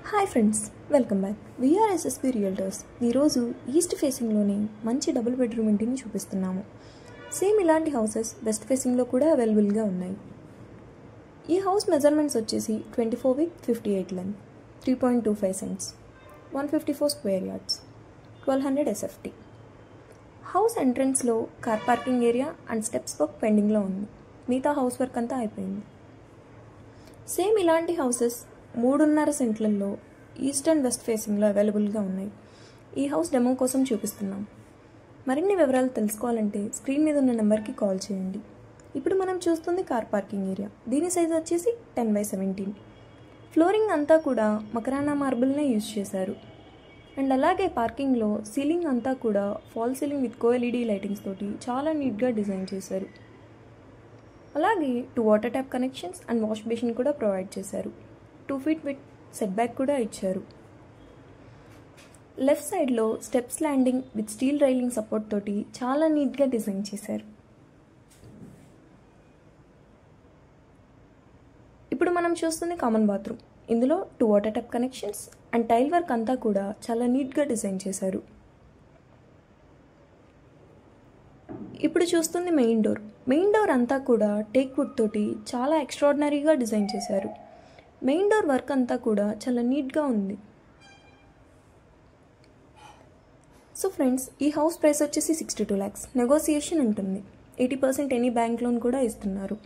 Hi friends, welcome back. VR SSP realtors. ఈరోజు east ఫేసింగ్లోని మంచి డబుల్ బెడ్రూమ్ ఇంటిని చూపిస్తున్నాము. సేమ్ ఇలాంటి హౌసెస్ వెస్ట్ ఫేసింగ్లో కూడా అవైలబుల్గా ఉన్నాయి. ఈ హౌస్ మెజర్మెంట్స్ వచ్చేసి 24/58 length, 3.25 cents, 154 square yards, 1200 SFT. House ఎంట్రన్స్లో car parking area and steps work పెండింగ్లో ఉంది. మిగతా హౌస్ వర్క్ అంతా అయిపోయింది. సేమ్ ఇలాంటి హౌసెస్ 3.5 సెంట్లలో ఈస్ట్ అండ్ వెస్ట్ ఫేసింగ్లో అవైలబుల్గా ఉన్నాయి. ఈ హౌస్ డెమో కోసం చూపిస్తున్నాం. మరిన్ని వివరాలు తెలుసుకోవాలంటే స్క్రీన్ మీద ఉన్న నెంబర్కి కాల్ చేయండి. ఇప్పుడు మనం చూస్తుంది కార్ పార్కింగ్ ఏరియా. దీని సైజ్ వచ్చేసి 10/17. ఫ్లోరింగ్ అంతా కూడా మకరానా మార్బుల్నే యూజ్ చేశారు. అండ్ అలాగే పార్కింగ్లో సీలింగ్ అంతా కూడా ఫాల్ సీలింగ్ విత్ కోఎల్ఈడి లైటింగ్స్ తోటి చాలా నీట్గా డిజైన్ చేశారు. అలాగే 2 water tap connections and wash basin కూడా ప్రొవైడ్ చేశారు. 2 feet విత్ సెట్ బ్యాక్ కూడా ఇచ్చారు. లెఫ్ట్ సైడ్లో steps landing with steel railing support తోటి చాలా నీట్గా డిజైన్ చేశారు. ఇప్పుడు మనం చూస్తుంది కామన్ బాత్రూమ్. ఇందులో 2 water tap connections and tile work అంతా కూడా చాలా నీట్గా డిజైన్ చేశారు. ఇప్పుడు చూస్తుంది మెయిన్ డోర్. మెయిన్ డోర్ అంతా కూడా టేక్ వుడ్ తోటి చాలా ఎక్స్ట్రాడినరీగా డిజైన్ చేశారు. మెయిన్ డోర్ వర్క్ అంతా కూడా చాలా నీట్గా ఉంది. సో ఫ్రెండ్స్, ఈ హౌస్ ప్రైస్ వచ్చేసి 62 lakhs. నెగోసియేషన్ ఉంటుంది. 80% ఎనీ బ్యాంక్ లోన్ కూడా ఇస్తున్నారు.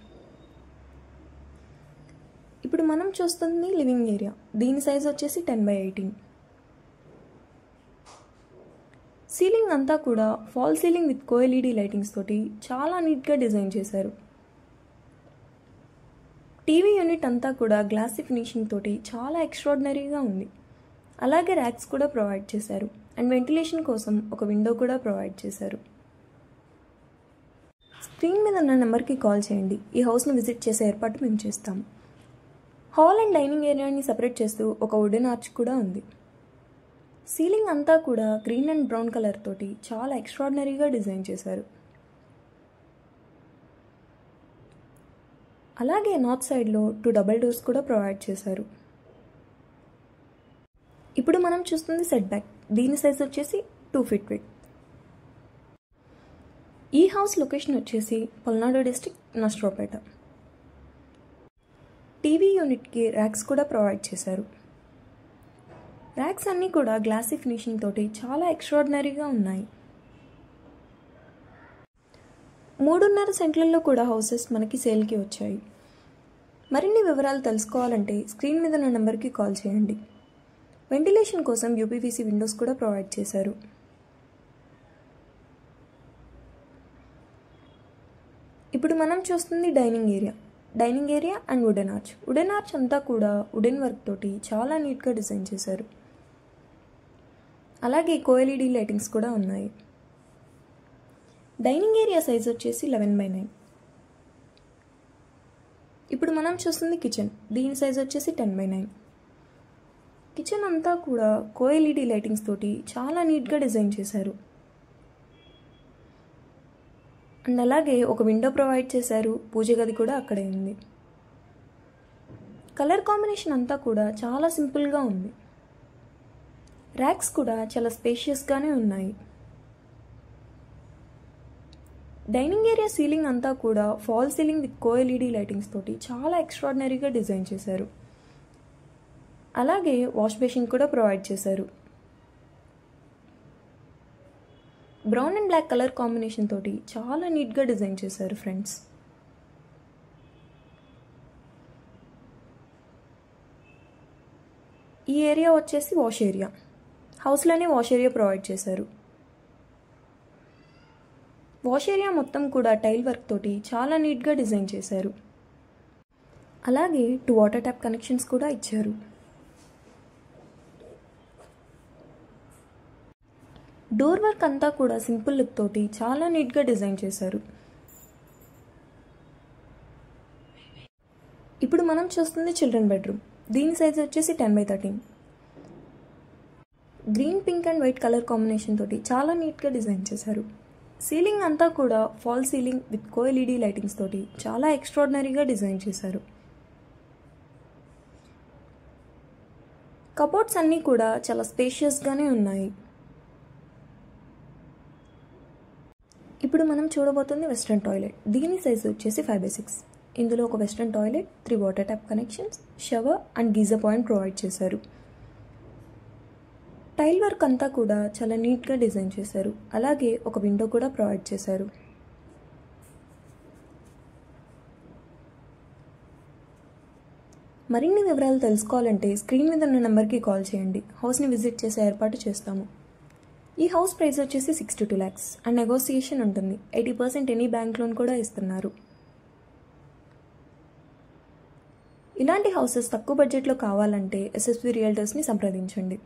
ఇప్పుడు మనం చూస్తుంది లివింగ్ ఏరియా. దీని సైజ్ వచ్చేసి 10/18. సీలింగ్ అంతా కూడా ఫాల్ సీలింగ్ విత్ కోఎల్ఈడి లైటింగ్స్ తోటి చాలా నీట్గా డిజైన్ చేశారు. టీవీ యూనిట్ అంతా కూడా గ్లాసీ ఫినిషింగ్ తోటి చాలా ఎక్స్ట్రాడినరీగా ఉంది. అలాగే ర్యాక్స్ కూడా ప్రొవైడ్ చేశారు. అండ్ వెంటిలేషన్ కోసం ఒక విండో కూడా ప్రొవైడ్ చేశారు. స్క్రీన్ మీద ఉన్న నెంబర్కి కాల్ చేయండి. ఈ హౌస్ని విజిట్ చేసే ఏర్పాటు మేము చేస్తాం. హాల్ అండ్ డైనింగ్ ఏరియాని సపరేట్ చేస్తూ ఒక వుడెన్ ఆర్చ్ కూడా ఉంది. సీలింగ్ అంతా కూడా గ్రీన్ అండ్ బ్రౌన్ కలర్ తోటి చాలా ఎక్స్ట్రాడినరీగా డిజైన్ చేశారు. అలాగే నార్త్ సైడ్లో 2 డబల్ డోర్స్ కూడా ప్రొవైడ్ చేశారు. ఇప్పుడు మనం చూస్తుంది సెట్ బ్యాక్. దీని సైజ్ వచ్చేసి 2 feet విత్. ఈ హౌస్ లొకేషన్ వచ్చేసి పల్నాడు డిస్ట్రిక్ట్, నర్సరావుపేట. టీవీ యూనిట్కి ర్యాక్స్ కూడా ప్రొవైడ్ చేశారు. ర్యాక్స్ అన్నీ కూడా గ్లాసీ ఫినిషింగ్ తోటి చాలా ఎక్స్ట్రాడినరీగా ఉన్నాయి. 3.5 సెంట్లలో కూడా హౌసెస్ మనకి సేల్కి వచ్చాయి. మరిన్ని వివరాలు తెలుసుకోవాలంటే స్క్రీన్ మీద ఉన్న నెంబర్కి కాల్ చేయండి. వెంటిలేషన్ కోసం యూపీవీసీ విండోస్ కూడా ప్రొవైడ్ చేశారు. ఇప్పుడు మనం చూస్తుంది dining area. Dining area and wooden arch. Wooden arch అంతా కూడా వుడెన్ వర్క్ తోటి చాలా నీట్గా డిజైన్ చేశారు. అలాగే కోఎల్ఈడి లైటింగ్స్ కూడా ఉన్నాయి. డైనింగ్ ఏరియా సైజ్ వచ్చేసి 11/9. ఇప్పుడు మనం చూస్తుంది కిచెన్. దీని సైజ్ వచ్చేసి 10/9. కిచెన్ అంతా కూడా కోఎల్ఈడి లైటింగ్స్ తోటి చాలా నీట్గా డిజైన్ చేశారు. అండ్ అలాగే ఒక విండో ప్రొవైడ్ చేశారు. పూజ గది కూడా అక్కడే ఉంది. కలర్ కాంబినేషన్ అంతా కూడా చాలా సింపుల్గా ఉంది. ర్యాక్స్ కూడా చాలా స్పేషియస్గానే ఉన్నాయి. డైనింగ్ ఏరియా సీలింగ్ అంతా కూడా ఫాల్ సీలింగ్ విత్ కోఎల్ఈడి లైటింగ్స్ తోటి చాలా ఎక్స్ట్రాడినరీగా డిజైన్ చేశారు. అలాగే వాష్ బేసిన్ కూడా ప్రొవైడ్ చేశారు. Brown and black colour combination తోటి చాలా నీట్గా డిజైన్ చేశారు ఫ్రెండ్స్. ఈ ఏరియా వచ్చేసి వాష్ ఏరియా. హౌస్లోనే వాష్ ఏరియా ప్రొవైడ్ చేశారు. వాష్ ఏరియా మొత్తం కూడా టైల్ వర్క్ తోటి చాలా నీట్గా డిజైన్ చేశారు. అలాగే 2 వాటర్ ట్యాప్ కనెక్షన్స్ కూడా ఇచ్చారు. డోర్ వర్క్ అంతా కూడా సింపుల్ లుక్ తోటి చాలా నీట్గా డిజైన్ చేశారు. ఇప్పుడు మనం చూస్తుంది చిల్డ్రన్ బెడ్రూమ్. దీని సైజ్ వచ్చేసి 10/13. Green, pink and white colour combination తోటి చాలా నీట్గా డిజైన్ చేశారు. సీలింగ్ అంతా కూడా ఫాల్ సీలింగ్ విత్ కోఎల్ఈడి లైటింగ్స్ తోటి చాలా ఎక్స్ట్రాడినరీగా డిజైన్ చేశారు. కబోర్డ్స్ అన్నీ కూడా చాలా స్పేషియస్గానే ఉన్నాయి. ఇప్పుడు మనం చూడబోతుంది వెస్ట్రన్ టాయిలెట్. దీని సైజు వచ్చేసి 5/6. ఇందులో ఒక western toilet, 3 water tap connections, shower and geyser point provide చేశారు. టైల్ వర్క్ అంతా కూడా చాలా నీట్గా డిజైన్ చేశారు. అలాగే ఒక విండో కూడా ప్రొవైడ్ చేశారు. మరిన్ని వివరాలు తెలుసుకోవాలంటే స్క్రీన్ మీద ఉన్న నెంబర్కి కాల్ చేయండి. హౌస్ని విజిట్ చేసే ఏర్పాటు చేస్తాము. ఈ హౌస్ ప్రైస్ వచ్చేసి 62 lakhs అండ్ నెగోసియేషన్ ఉంటుంది. 80% ఎనీ బ్యాంక్ లోన్ కూడా ఇస్తున్నారు. ఇలాంటి హౌసెస్ తక్కువ బడ్జెట్లో కావాలంటే ఎస్ఎస్పి రియల్టర్స్ని సంప్రదించండి.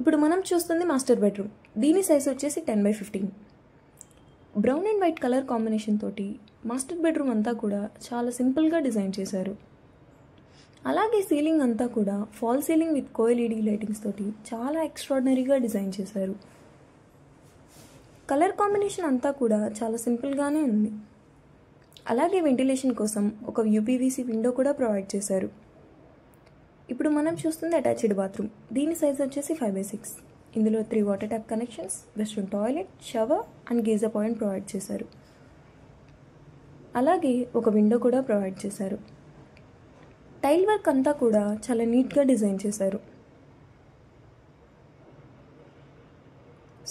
ఇప్పుడు మనం చూస్తుంది మాస్టర్ బెడ్రూమ్. దీని సైజ్ వచ్చేసి 10/15. Brown and white colour combination తోటి మాస్టర్ బెడ్రూమ్ అంతా కూడా చాలా సింపుల్గా డిజైన్ చేశారు. అలాగే సీలింగ్ అంతా కూడా ఫాల్ సీలింగ్ విత్ కోఎల్ఈడి లైటింగ్స్ తోటి చాలా ఎక్స్ట్రాడినరీగా డిజైన్ చేశారు. కలర్ కాంబినేషన్ అంతా కూడా చాలా సింపుల్గానే ఉంది. అలాగే వెంటిలేషన్ కోసం ఒక యూపీవీసీ విండో కూడా ప్రొవైడ్ చేశారు. ఇప్పుడు మనం చూస్తుంది అటాచ్డ్ బాత్రూమ్. దీని సైజ్ వచ్చేసి 5/6. ఇందులో 3 water tap connections, western toilet, shower and geyser point provide చేశారు. అలాగే ఒక విండో కూడా ప్రొవైడ్ చేశారు. టైల్ వర్క్ అంతా కూడా చాలా నీట్గా డిజైన్ చేశారు.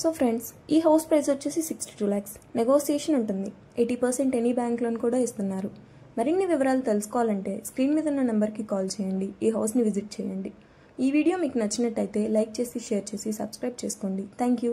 సో ఫ్రెండ్స్, ఈ హౌస్ ప్రైస్ వచ్చేసి 62 lakhs. నెగోసియేషన్ ఉంటుంది. 80% ఎనీ బ్యాంక్ లోన్ కూడా ఇస్తున్నారు. మరిన్ని వివరాలు తెలుసుకోవాలంటే స్క్రీన్ మీద ఉన్న నెంబర్కి కాల్ చేయండి. ఈ హౌస్ని విజిట్ చేయండి. ఈ వీడియో మీకు నచ్చినట్టయితే లైక్ చేసి, షేర్ చేసి, సబ్స్క్రైబ్ చేసుకోండి. Thank you.